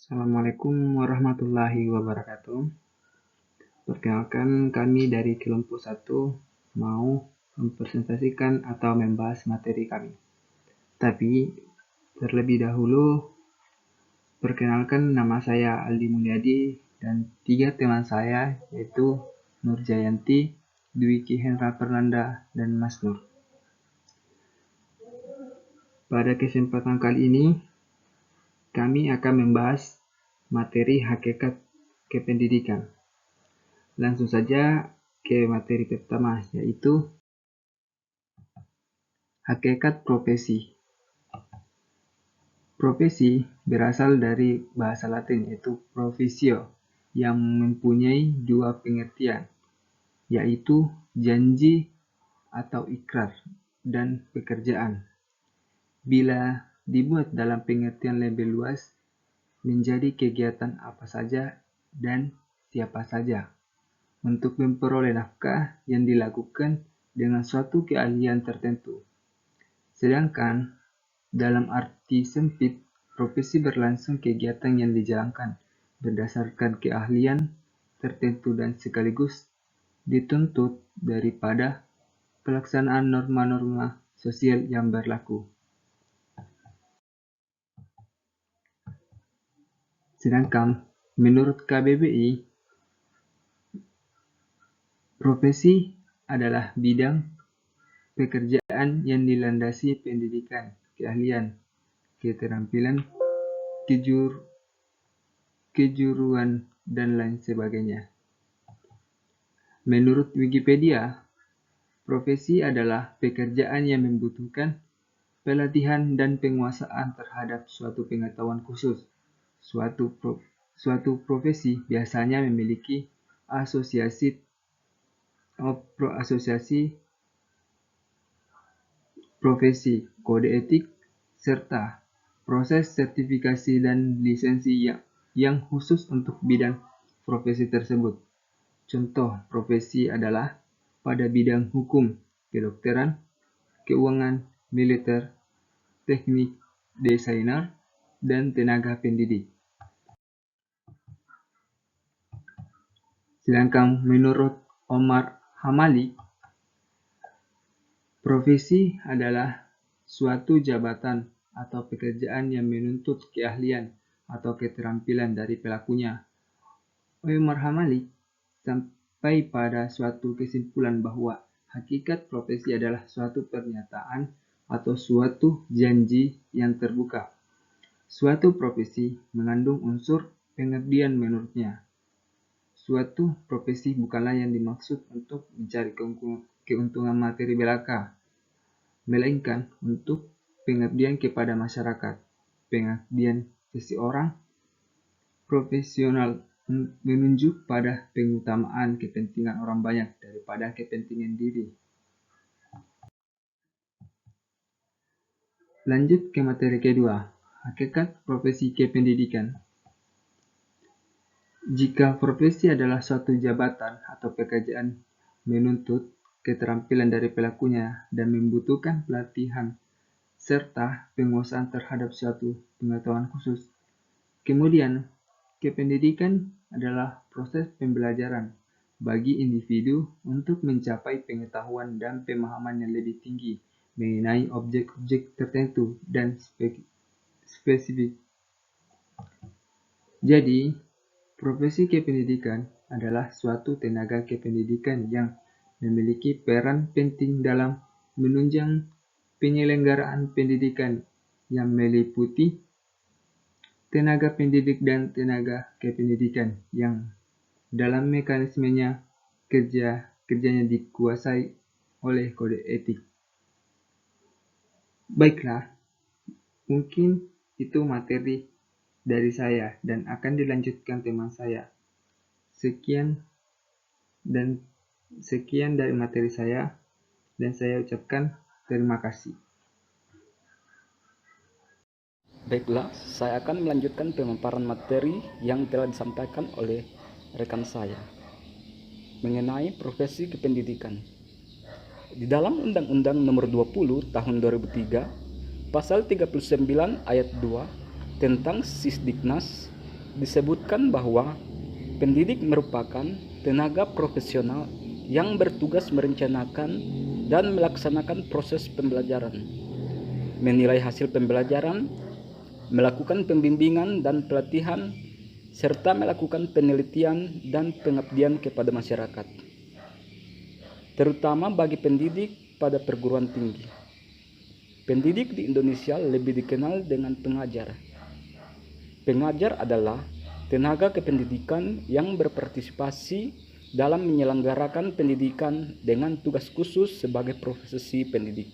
Assalamualaikum warahmatullahi wabarakatuh. Perkenalkan, kami dari kelompok 1 mau mempresentasikan atau membahas materi kami. Tapi terlebih dahulu, perkenalkan, nama saya Aldi Mulyadi dan 3 teman saya yaitu Nur Jayanti, Dwiki Hendra Fernanda, dan Mas Nur. Pada kesempatan kali ini, kami akan membahas materi hakikat kependidikan. Langsung saja ke materi pertama, yaitu hakikat profesi. Profesi berasal dari bahasa Latin yaitu provisio, yang mempunyai dua pengertian, yaitu janji atau ikrar dan pekerjaan. Bila dibuat dalam pengertian lebih luas, menjadi kegiatan apa saja dan siapa saja untuk memperoleh nafkah yang dilakukan dengan suatu keahlian tertentu. Sedangkan dalam arti sempit, profesi berlangsung kegiatan yang dijalankan berdasarkan keahlian tertentu dan sekaligus dituntut daripada pelaksanaan norma-norma sosial yang berlaku. Sedangkan menurut KBBI, profesi adalah bidang pekerjaan yang dilandasi pendidikan, keahlian, keterampilan, kejuruan, dan lain sebagainya. Menurut Wikipedia, profesi adalah pekerjaan yang membutuhkan pelatihan dan penguasaan terhadap suatu pengetahuan khusus. Suatu profesi biasanya memiliki asosiasi profesi, kode etik, serta proses sertifikasi dan lisensi yang khusus untuk bidang profesi tersebut. Contoh profesi adalah pada bidang hukum, kedokteran, keuangan, militer, teknik, desainer, dan tenaga pendidik. Sedangkan menurut Omar Hamali, profesi adalah suatu jabatan atau pekerjaan yang menuntut keahlian atau keterampilan dari pelakunya. Omar Hamali sampai pada suatu kesimpulan bahwa hakikat profesi adalah suatu pernyataan atau suatu janji yang terbuka. Suatu profesi mengandung unsur pengabdian menurutnya. Suatu profesi bukanlah yang dimaksud untuk mencari keuntungan materi belaka, melainkan untuk pengabdian kepada masyarakat. Pengabdian seseorang profesional menunjuk pada pengutamaan kepentingan orang banyak daripada kepentingan diri. Lanjut ke materi kedua, hakikat profesi kependidikan. Jika profesi adalah suatu jabatan atau pekerjaan menuntut keterampilan dari pelakunya dan membutuhkan pelatihan serta penguasaan terhadap suatu pengetahuan khusus. Kemudian, kependidikan adalah proses pembelajaran bagi individu untuk mencapai pengetahuan dan pemahaman yang lebih tinggi mengenai objek-objek tertentu dan spesifik. Jadi, profesi kependidikan adalah suatu tenaga kependidikan yang memiliki peran penting dalam menunjang penyelenggaraan pendidikan yang meliputi tenaga pendidik dan tenaga kependidikan yang dalam mekanismenya kerjanya dikuasai oleh kode etik. Baiklah, mungkin itu materi dari saya dan akan dilanjutkan teman saya. Sekian dari materi saya dan saya ucapkan terima kasih. Baiklah, saya akan melanjutkan pemaparan materi yang telah disampaikan oleh rekan saya mengenai profesi kependidikan. Di dalam Undang-Undang Nomor 20 Tahun 2003, Pasal 39 Ayat 2 tentang Sisdiknas disebutkan bahwa pendidik merupakan tenaga profesional yang bertugas merencanakan dan melaksanakan proses pembelajaran, menilai hasil pembelajaran, melakukan pembimbingan dan pelatihan, serta melakukan penelitian dan pengabdian kepada masyarakat, terutama bagi pendidik pada perguruan tinggi. Pendidik di Indonesia lebih dikenal dengan pengajar. Pengajar adalah tenaga kependidikan yang berpartisipasi dalam menyelenggarakan pendidikan dengan tugas khusus sebagai profesi pendidik.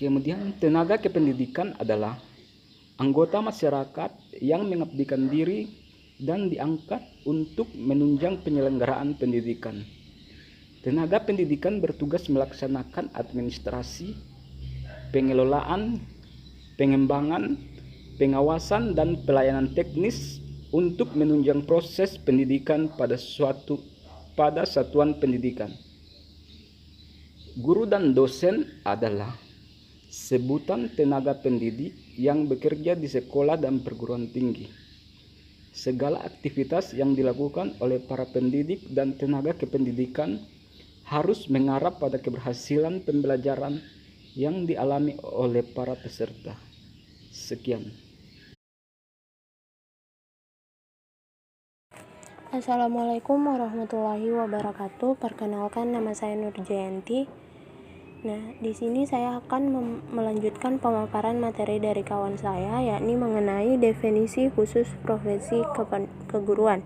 Kemudian tenaga kependidikan adalah anggota masyarakat yang mengabdikan diri dan diangkat untuk menunjang penyelenggaraan pendidikan. Tenaga pendidikan bertugas melaksanakan administrasi, pengelolaan, pengembangan, pengawasan, dan pelayanan teknis untuk menunjang proses pendidikan pada satuan pendidikan. Guru dan dosen adalah sebutan tenaga pendidik yang bekerja di sekolah dan perguruan tinggi. Segala aktivitas yang dilakukan oleh para pendidik dan tenaga kependidikan harus mengarah pada keberhasilan pembelajaran yang dialami oleh para peserta. Sekian. Assalamualaikum warahmatullahi wabarakatuh. Perkenalkan, nama saya Nur Jayanti. Nah, di sini saya akan melanjutkan pemaparan materi dari kawan saya, yakni mengenai definisi khusus profesi keguruan.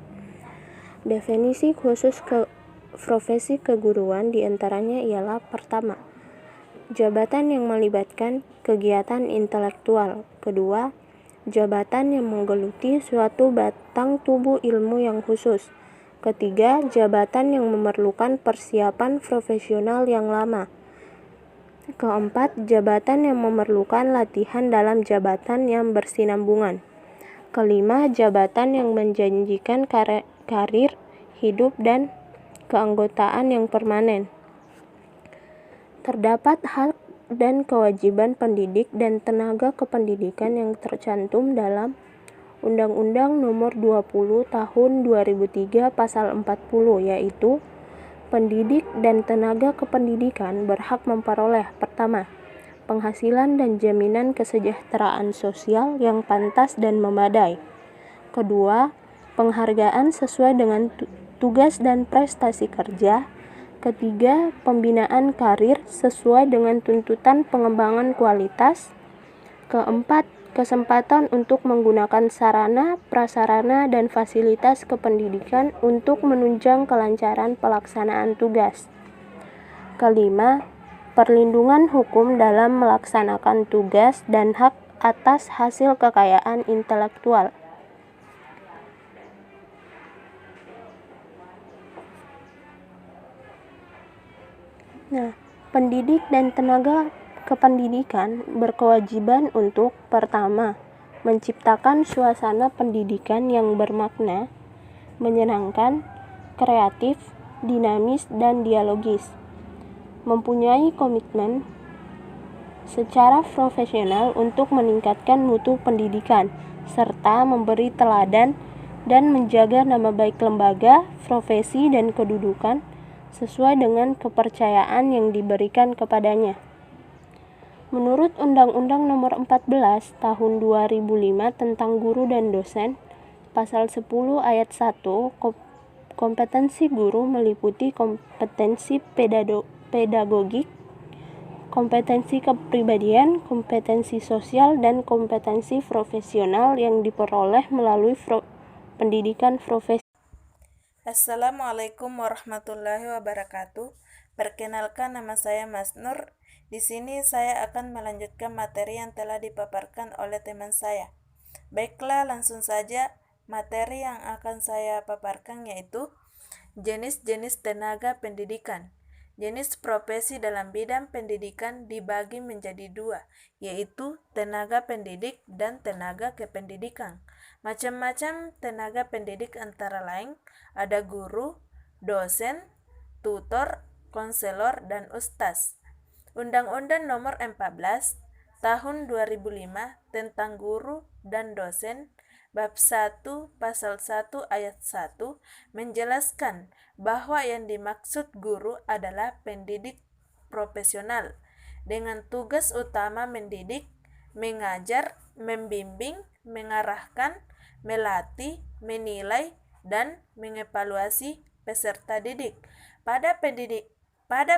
Definisi khusus profesi keguruan diantaranya ialah: pertama, jabatan yang melibatkan kegiatan intelektual. Kedua, jabatan yang menggeluti suatu batang tubuh ilmu yang khusus. Ketiga, jabatan yang memerlukan persiapan profesional yang lama. Keempat, jabatan yang memerlukan latihan dalam jabatan yang bersinambungan. Kelima, jabatan yang menjanjikan karir hidup dan keanggotaan yang permanen. Terdapat hak dan kewajiban pendidik dan tenaga kependidikan yang tercantum dalam Undang-Undang Nomor 20 Tahun 2003 Pasal 40, yaitu pendidik dan tenaga kependidikan berhak memperoleh: pertama, penghasilan dan jaminan kesejahteraan sosial yang pantas dan memadai. Kedua, penghargaan sesuai dengan tugas dan prestasi kerja. Ketiga, pembinaan karir sesuai dengan tuntutan pengembangan kualitas. Keempat, kesempatan untuk menggunakan sarana, prasarana, dan fasilitas kependidikan untuk menunjang kelancaran pelaksanaan tugas. Kelima, perlindungan hukum dalam melaksanakan tugas dan hak atas hasil kekayaan intelektual. Nah, pendidik dan tenaga kependidikan berkewajiban untuk: pertama, menciptakan suasana pendidikan yang bermakna, menyenangkan, kreatif, dinamis, dan dialogis. Mempunyai komitmen secara profesional untuk meningkatkan mutu pendidikan, serta memberi teladan dan menjaga nama baik lembaga, profesi, dan kedudukan sesuai dengan kepercayaan yang diberikan kepadanya. Menurut Undang-Undang Nomor 14 Tahun 2005 tentang Guru dan Dosen, Pasal 10 Ayat 1, kompetensi guru meliputi kompetensi pedagogik, kompetensi kepribadian, kompetensi sosial, dan kompetensi profesional yang diperoleh melalui pendidikan profesi. Assalamualaikum warahmatullahi wabarakatuh. Perkenalkan, nama saya Mas Nur. Di sini saya akan melanjutkan materi yang telah dipaparkan oleh teman saya. Baiklah, langsung saja. Materi yang akan saya paparkan yaitu jenis-jenis tenaga pendidikan. Jenis profesi dalam bidang pendidikan dibagi menjadi dua, yaitu tenaga pendidik dan tenaga kependidikan. Macam-macam tenaga pendidik antara lain ada guru, dosen, tutor, konselor, dan ustaz. Undang-Undang Nomor 14 tahun 2005 tentang guru dan dosen, bab 1 pasal 1 ayat 1 menjelaskan bahwa yang dimaksud guru adalah pendidik profesional dengan tugas utama mendidik, mengajar, membimbing, mengarahkan, melatih, menilai, dan mengevaluasi peserta didik pada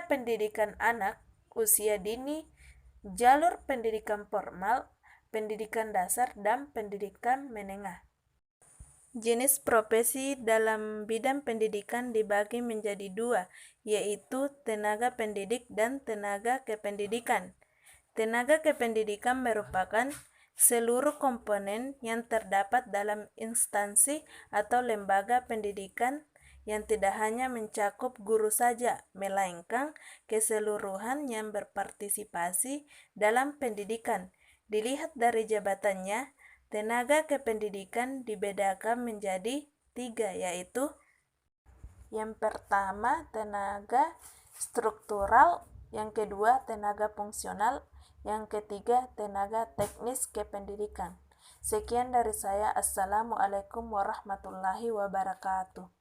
pendidikan anak usia dini, jalur pendidikan formal, pendidikan dasar, dan pendidikan menengah. Jenis profesi dalam bidang pendidikan dibagi menjadi dua, yaitu tenaga pendidik dan tenaga kependidikan. Tenaga kependidikan merupakan seluruh komponen yang terdapat dalam instansi atau lembaga pendidikan yang tidak hanya mencakup guru saja, melainkan keseluruhan yang berpartisipasi dalam pendidikan. Dilihat dari jabatannya, tenaga kependidikan dibedakan menjadi 3, yaitu yang pertama tenaga struktural, yang kedua tenaga fungsional, yang ketiga tenaga teknis kependidikan. Sekian dari saya. Assalamualaikum warahmatullahi wabarakatuh.